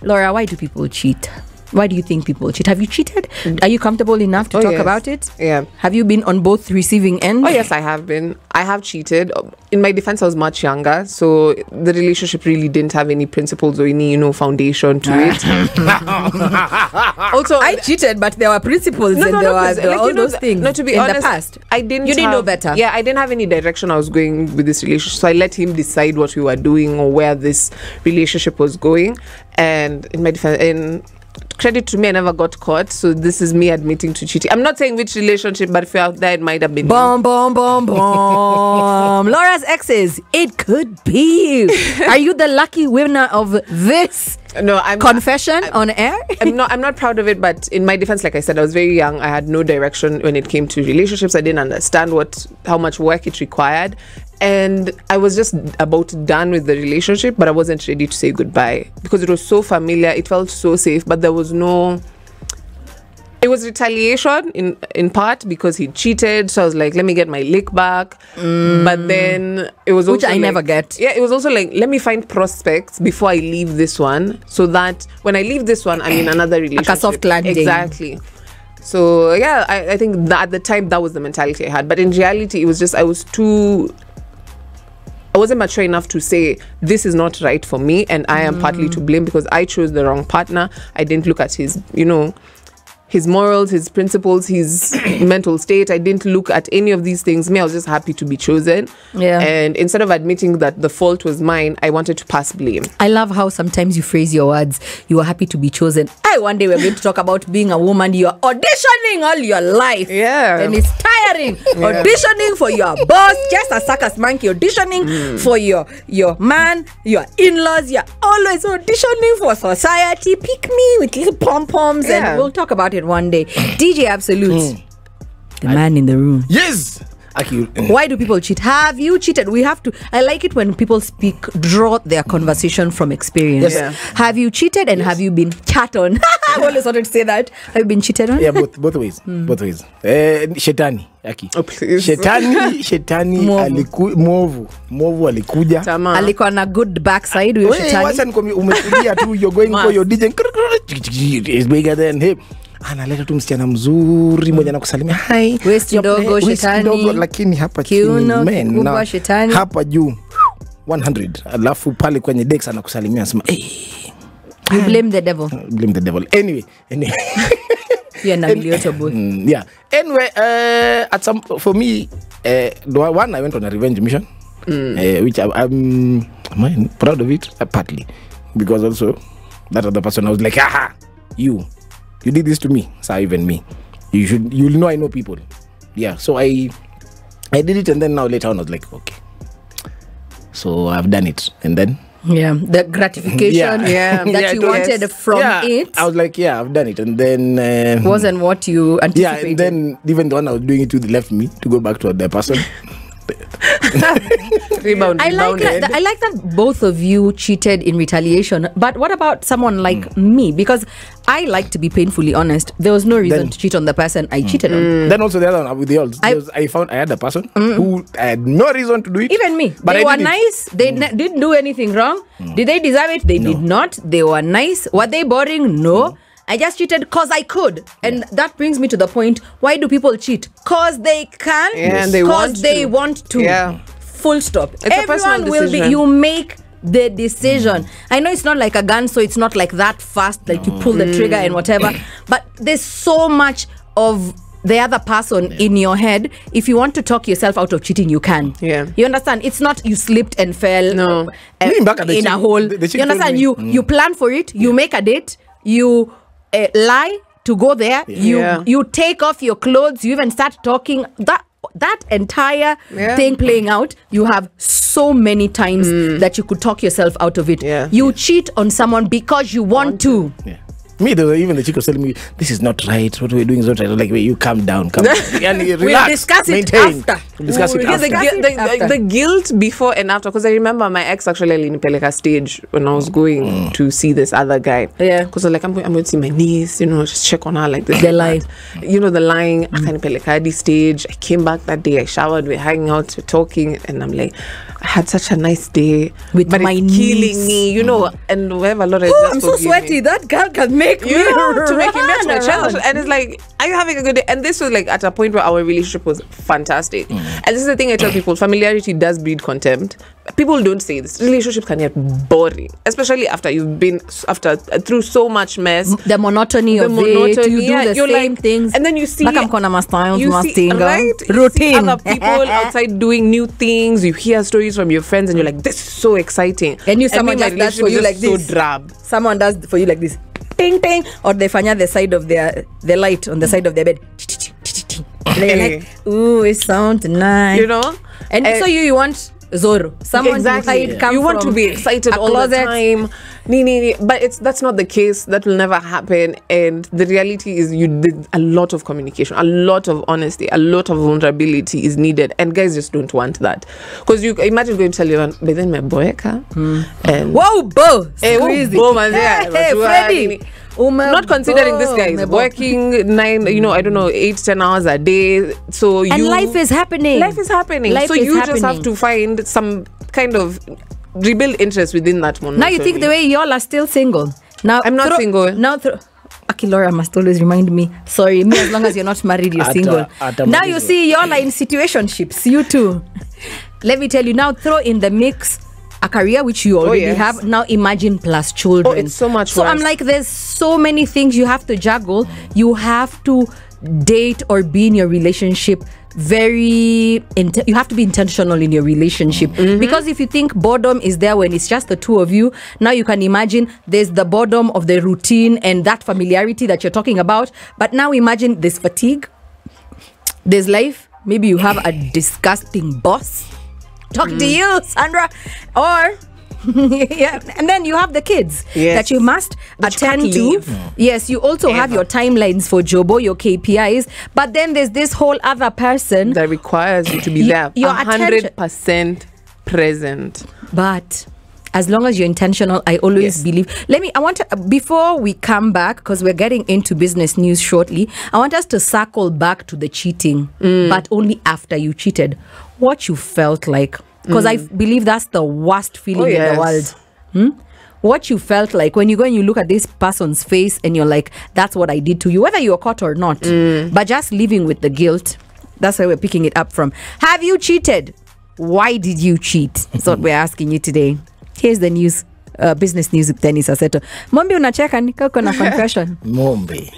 Laura, why do people cheat? Why do you think people cheat? Have you cheated? Are you comfortable enough to talk about it? Yeah. Have you been on both receiving ends? Oh, yes, I have been. I have cheated. In my defense, I was much younger, so the relationship really didn't have any principles or any, foundation to it. Also, I cheated, but there were principles and there were all those things. No, to be honest, in the past. I didn't. You didn't know better. Yeah, I didn't have any direction I was going with this relationship, so I let him decide what we were doing or where this relationship was going. And in my defense, credit to me, I never got caught. So this is me admitting to cheating. I'm not saying which relationship, but if you're out there, it might have been. Boom, boom, boom, boom. Laura's exes. It could be you. Are you the lucky winner of this? No, I'm confession on air. I'm not proud of it, but in my defense, like I said, I was very young. I had no direction when it came to relationships. I didn't understand how much work it required, and I was just about done with the relationship, but I wasn't ready to say goodbye because it was so familiar. It felt so safe, but there was no. It was retaliation in part because he cheated. So I was like, let me get my lick back. But then it was also which I never get. Yeah, it was also like, let me find prospects before I leave this one, so that when I leave this one, I'm in another relationship. Like a soft landing. Exactly. So yeah, I think that at the time that was the mentality I had. But in reality, it was just I wasn't mature enough to say this is not right for me, and I am partly to blame because I chose the wrong partner. I didn't look at his, his morals, his principles, his mental state. I didn't look at any of these things. I was just happy to be chosen. Yeah. And instead of admitting that the fault was mine, I wanted to pass blame. I love how sometimes you phrase your words. You are happy to be chosen. One day we're going to talk about being a woman. You're auditioning all your life. Yeah. And it's tiring. Yeah. Auditioning for your boss, just a circus monkey. Auditioning for your man, your in-laws. You're always auditioning for society. Pick me with little pom-poms. Yeah. And we'll talk about it one day. DJ Absolute, the man in the room. Yes. Why do people cheat? Have you cheated? I like it when people draw their conversation from experience. Yes. Yeah. Have you cheated and have you been chat on? I always wanted to say that. Have you been cheated on? Yeah, both ways. Both ways. Shetani, Aki. Oh, please. Shetani mwovu alikuja. Alikuwa na good backside huyo shetani. Wacha nikwambie umekuja tu, you're going for your DJ. Is bigger than him. Analeta tu msichana mzuri mmoja anakusalimia hi waist ndogo shetani, lakini hapa chini kubwa shetani, hapa juu 100, alafu pale kwenye Dex anakusalimia anasema you blame the devil. Anyway yeah, na milioto boy. Yeah, anyway, for me, one I went on a revenge mission, which I'm proud of it, partly because also that other person I was like, aha, you did this to me, so even me. You'll know I know people. Yeah, so I did it, and then now later on I was like, okay, so I've done it, and then the gratification that you wanted from it. I was like, I've done it, and then wasn't what you anticipated. Yeah, and then even the one I was doing it with left me to go back to the person. I like that both of you cheated in retaliation. But what about someone like me? Because I like to be painfully honest. There was no reason to cheat on the person I cheated on. Then also the other one with the olds, I found I had a person who I had no reason to do it. Even me. But they were nice. They didn't do anything wrong. Did they deserve it? They did not. They were nice. Were they boring? No. I just cheated because I could. And that brings me to the point, why do people cheat? Because they can, and because they want to. Yeah. Full stop. It's Everyone will be, you make the decision. I know it's not like a gun, so it's not like that fast, like you pull the trigger and whatever, but there's so much of the other person in your head. If you want to talk yourself out of cheating, you can. Yeah. You understand? It's not you slipped and fell in a hole. You understand? You plan for it, you make a date, you lie to go there, you take off your clothes, you even start talking. That entire thing playing out, you have so many times that you could talk yourself out of it. You cheat on someone because you want to. Me, even the chick was telling me, this is not right. What we're doing is not right. Like, wait, you calm down. Relax. We'll discuss it after. We'll discuss it after. The guilt before and after. Because I remember my ex actually nipeleka stage when I was going to see this other guy. Yeah. Because like, I'm going to see my niece, just check on her like this. The line. The line. Akanipeleka stage. I came back that day. I showered. We're hanging out. We're talking. And I'm like, I had such a nice day. With but my it's killing me, and we have a lot of I'm so sweaty. That girl can make me to make him better my challenge. And it's like, are you having a good day? And this was like at a point where our relationship was fantastic. And this is the thing I tell people, familiarity does breed contempt. People don't say this. Relationships can get boring, especially after you've been through so much mess. The monotony of it. You do the same things. And then you see right? Routine. Other people outside doing new things. You hear stories from your friends and you're like, this is so exciting. And someone just does for you like this. So drab. Someone does for you like this. Ting, ting. Or they fanya the side of the light on the side of their bed. And they're like, ooh, it sounds nice. And so you want Zoro. Someone you want to be excited all the time. But that's not the case. That will never happen. And the reality is you did a lot of communication, a lot of honesty, a lot of vulnerability is needed. And guys just don't want that. Because you imagine going to tell you, but then my boy, and whoa, bo! Hey, Freddie! Not considering this guy is working 8-10 hours a day. So life is happening. So you just have to find some kind of rebuild interest within that monotony. Now you think the way y'all are still single. Now I'm not single. Now Laura must always remind me. Sorry, me as long as you're not married, you're single. Now you see y'all are in situationships. You too. Let me tell you now. Throw in the mix a career which you already have. Now imagine plus children. It's so much so worse. I'm like, there's so many things you have to juggle. You have to date or be in your relationship you have to be intentional in your relationship. Because if you think boredom is there when it's just the two of you, now you can imagine there's the boredom of the routine and that familiarity that you're talking about. But now imagine there's fatigue, there's life. Maybe you have a disgusting boss talk to you, Sandra, or and then you have the kids that you must attend to. Yes, you also have your timelines for Jobo, your KPIs, but then there's this whole other person that requires you to be there 100% present. But as long as you're intentional, I always believe. Before we come back, because we're getting into business news shortly, I want us to circle back to the cheating, but only after you cheated. What you felt like. Because I believe that's the worst feeling in the world. What you felt like when you go and you look at this person's face and you're like, that's what I did to you, whether you're caught or not. But just living with the guilt, that's where we're picking it up from. Have you cheated? Why did you cheat? That's what we're asking you today. Here's the news, business news with Dennis Aseto. Mombi unacheka nika uko na confession. Mombi.